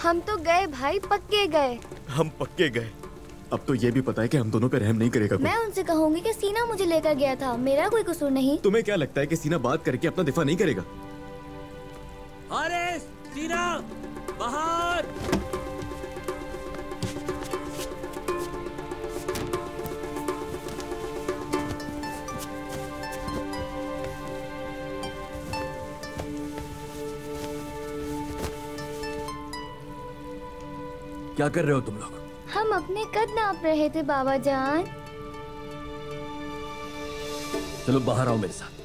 हम तो गए भाई, पक्के गए। हम पक्के गए। अब तो ये भी पता है कि हम दोनों पे रहम नहीं करेगा कोई। मैं उनसे कहूंगी कि सीना मुझे लेकर गया था, मेरा कोई कसूर नहीं। तुम्हें क्या लगता है कि सीना बात करके अपना दिफा नहीं करेगा? हारिस, सीना बाहर। क्या कर रहे हो तुम लोग? हम अपने कद नाप रहे थे बाबा जान। चलो बाहर आओ मेरे साथ।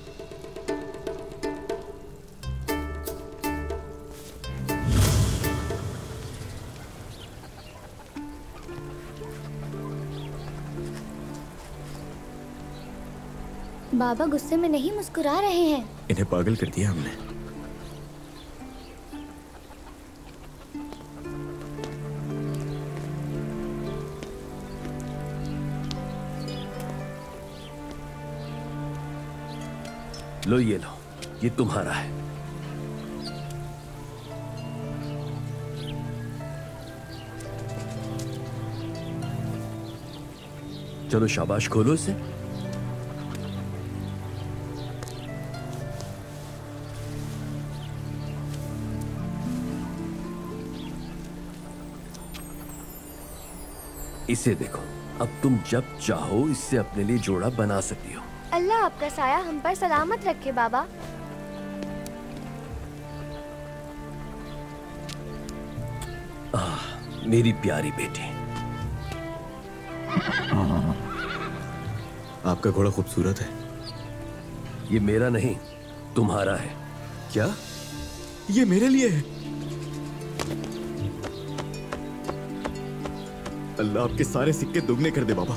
बाबा गुस्से में नहीं, मुस्कुरा रहे हैं। इन्हें पागल कर दिया हमने। लो ये लो, ये तुम्हारा है। चलो शाबाश, खोलो इसे। इसे देखो, अब तुम जब चाहो इससे अपने लिए जोड़ा बना सकती हो। अल्लाह आपका साया हम पर सलामत रखे बाबा। मेरी प्यारी बेटी। आपका घोड़ा खूबसूरत है। ये मेरा नहीं, तुम्हारा है। क्या? ये मेरे लिए है? अल्लाह आपके सारे सिक्के दुगने कर दे बाबा।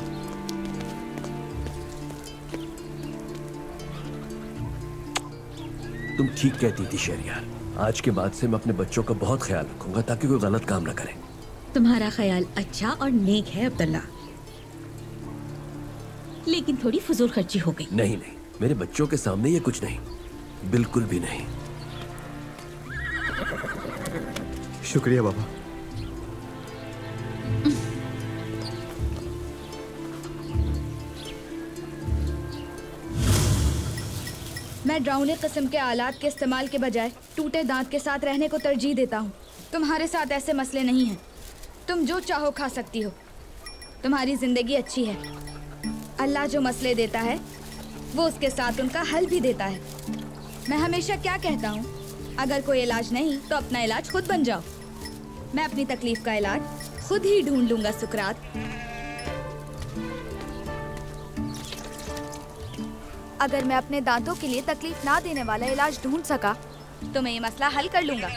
तुम ठीक कहती थी शहरियार। आज के बाद से मैं अपने बच्चों का बहुत ख्याल रखूंगा ताकि कोई गलत काम ना करें। तुम्हारा ख्याल अच्छा और नेक है अब्दुल्ला, लेकिन थोड़ी फजूल खर्ची हो गई। नहीं नहीं, मेरे बच्चों के सामने ये कुछ नहीं, बिल्कुल भी नहीं। शुक्रिया बाबा। मैं ड्राउने किस्म के आलात के इस्तेमाल के बजाय टूटे दांत के साथ रहने को तरजीह देता हूँ। तुम्हारे साथ ऐसे मसले नहीं हैं। तुम जो चाहो खा सकती हो। तुम्हारी जिंदगी अच्छी है। अल्लाह जो मसले देता है वो उसके साथ उनका हल भी देता है। मैं हमेशा क्या कहता हूँ, अगर कोई इलाज नहीं तो अपना इलाज खुद बन जाओ। मैं अपनी तकलीफ का इलाज खुद ही ढूंढ लूंगा सुकरात। अगर मैं अपने दांतों के लिए तकलीफ ना देने वाला इलाज ढूंढ सका तो मैं ये मसला हल कर लूंगा।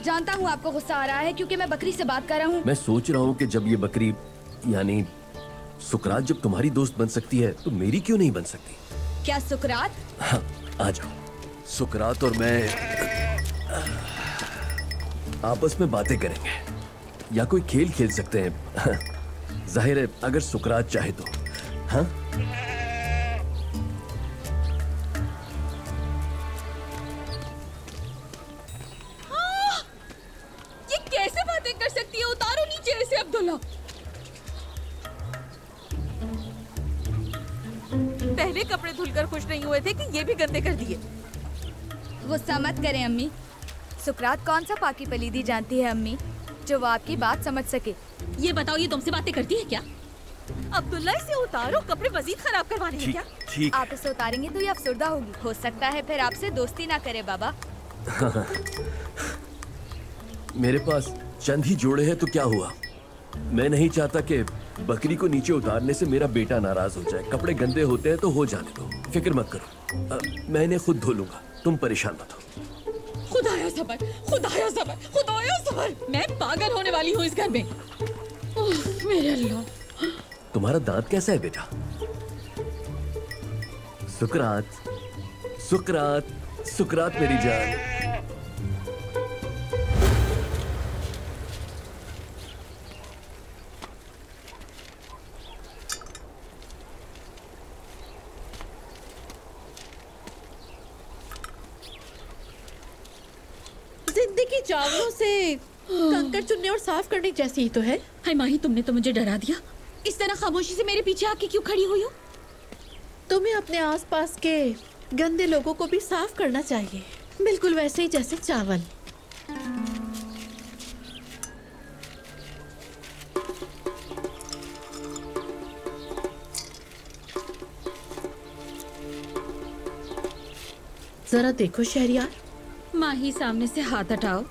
जानता हूँ आपको गुस्सा आ रहा है क्योंकि मैं बकरी से बात कर रहा हूँ। मैं सोच रहा हूँ कि जब ये बकरी यानी सुकरात जब तुम्हारी दोस्त बन सकती है तो मेरी क्यों नहीं बन सकती? क्या सुकरात? हाँ, आ जाओ। सुकरात और मैं आपस में बातें करेंगे या कोई खेल खेल सकते हैं। जाहिर है अगर सुकरात चाहे तो। हाँ? ये कैसे बातें कर सकती है? उतारो नीचे इसे अब्दुल्ला। पहले कपड़े धुलकर खुश नहीं हुए थे कि ये भी गंदे कर दिए। गुस्सा मत करें अम्मी। सुकरात कौन सा पाकी पलीदी जानती है अम्मी जो वो आपकी बात समझ सके? ये बताओ, ये तुमसे बातें करती है क्या? अब्दुल्ला इसे उतारो, कपड़े मजीद खराब करवाने हैं क्या? ठीक। आप इसे उतारेंगे तो ये अफसुर्दा होगी। हो सकता है फिर आपसे दोस्ती ना करे बाबा। मेरे पास चंद ही जोड़े हैं तो क्या हुआ? मैं नहीं चाहता कि बकरी को नीचे उतारने से मेरा बेटा नाराज हो जाए। कपड़े गंदे होते हैं तो हो जाने दो, फिक्र मत करो। मैं इन्हें खुद धो लूंगा, तुम परेशान मत हो। खुदाया सबर, खुदाया सबर, खुदाया सबर। मैं पागल होने वाली हूँ इस घर में। मेरे अल्लाह। तुम्हारा दांत कैसा है बेटा? सुकरात, सुकरात, सुकरात मेरी जान। गंदे की चावलों से कंकड़ चुनने और साफ करने जैसी ही तो है। हाय माही, तुमने तो मुझे डरा दिया। इस तरह खामोशी से मेरे पीछे आके क्यों खड़ी हुई हो? तुम्हें अपने आसपास के गंदे लोगों को भी साफ करना चाहिए, बिल्कुल वैसे ही जैसे चावल। जरा देखो शहरियार। माही, सामने से हाथ हटाओ।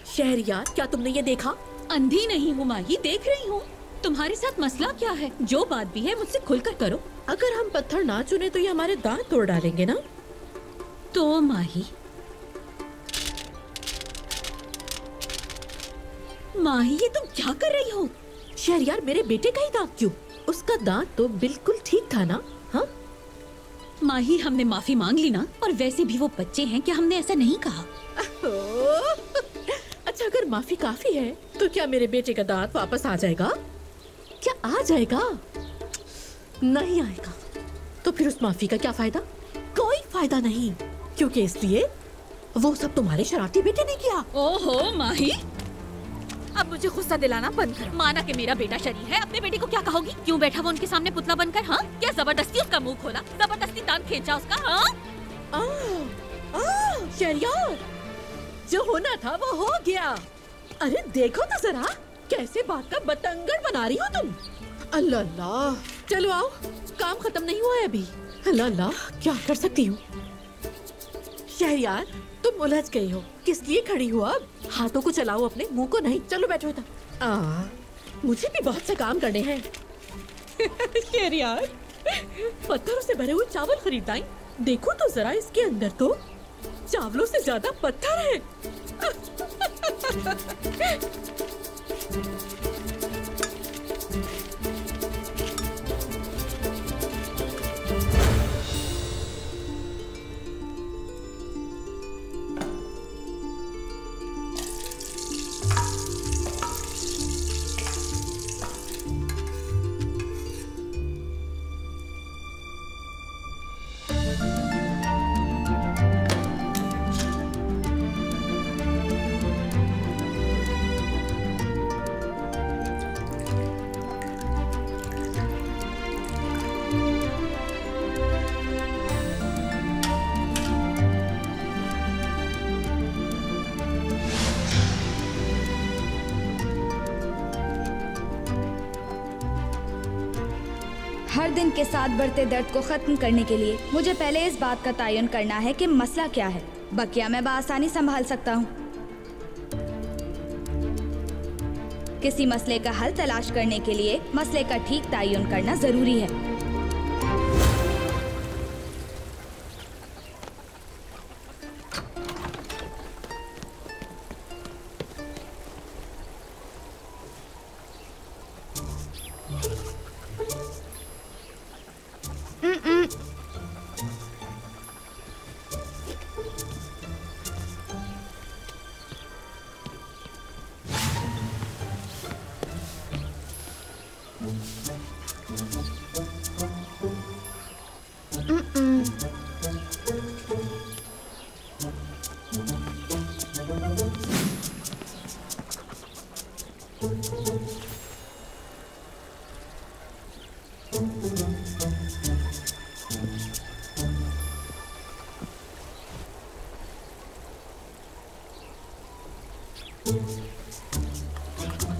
शहरियार, क्या तुमने ये देखा? अंधी नहीं हूँ माही, देख रही हूँ। तुम्हारे साथ मसला क्या है? जो बात भी है मुझसे खुलकर करो। अगर हम पत्थर ना चुने तो ये हमारे दांत तोड़ डालेंगे ना। तो माही, माही ये तुम क्या कर रही हो? शहरियार, मेरे बेटे का ही दांत क्यों? उसका दांत तो बिल्कुल ठीक था ना? हाँ माही, हमने माफी मांग ली ना, और वैसे भी वो बच्चे हैं, क्या हमने ऐसा नहीं कहा? अच्छा, अगर माफी काफी है तो क्या मेरे बेटे का दांत वापस आ जाएगा? क्या आ जाएगा? नहीं आएगा। तो फिर उस माफी का क्या फायदा? कोई फायदा नहीं, क्योंकि इसलिए वो सब तुम्हारे शरारती बेटे ने किया। ओहो माही, अब मुझे गुस्सा दिलाना बंद करो। माना कि मेरा बेटा शरीर है, अपने बेटे को क्या कहोगी? क्यों बैठा वो उनके सामने पुतला बनकर? हाँ, क्या जबरदस्ती उसका मुंह खोला, जबरदस्ती दांत खींचा उसका? हाँ शहरियार, जो होना था वो हो गया। अरे देखो तो जरा, कैसे बात का बतंगड़ बना रही हो तुम। अल्लाह अल्लाह, चलो आओ, काम खत्म नहीं हुआ है अभी। अल्लाह अल्लाह, क्या कर सकती हूँ। शहरियार, तुम उलझ गई हो, किस लिए खड़ी हो अब? हाथों को चलाओ, अपने मुंह को नहीं। चलो बैठो इधर। मुझे भी बहुत से काम करने हैं। शहरियार, पत्थरों से भरे हुए चावल खरीद आई। देखो तो जरा, इसके अंदर तो चावलों से ज्यादा पत्थर है। हर दिन के साथ बढ़ते दर्द को खत्म करने के लिए मुझे पहले इस बात का तयन करना है कि मसला क्या है। बकिया मैं बआसानी संभाल सकता हूँ। किसी मसले का हल तलाश करने के लिए मसले का ठीक तयन करना जरूरी है।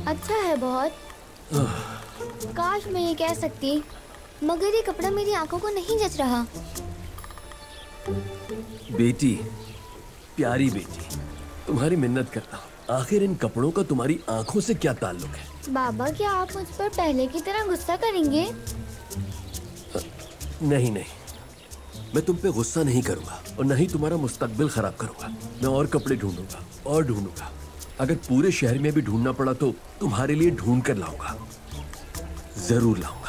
अच्छा है बहुत। काश मैं ये कह सकती, मगर ये कपड़ा मेरी आंखों को नहीं जच रहा। बेटी, प्यारी बेटी, तुम्हारी मिन्नत करता हूँ। आखिर इन कपड़ों का तुम्हारी आंखों से क्या ताल्लुक है? बाबा, क्या आप मुझ पर पहले की तरह गुस्सा करेंगे? नहीं नहीं, मैं तुम पे गुस्सा नहीं करूंगा और न ही तुम्हारा मुस्तकबिल खराब करूंगा। मैं और कपड़े ढूंढूंगा और ढूंढूंगा। अगर पूरे शहर में भी ढूंढना पड़ा तो तुम्हारे लिए ढूंढ कर लाऊंगा, जरूर लाऊंगा।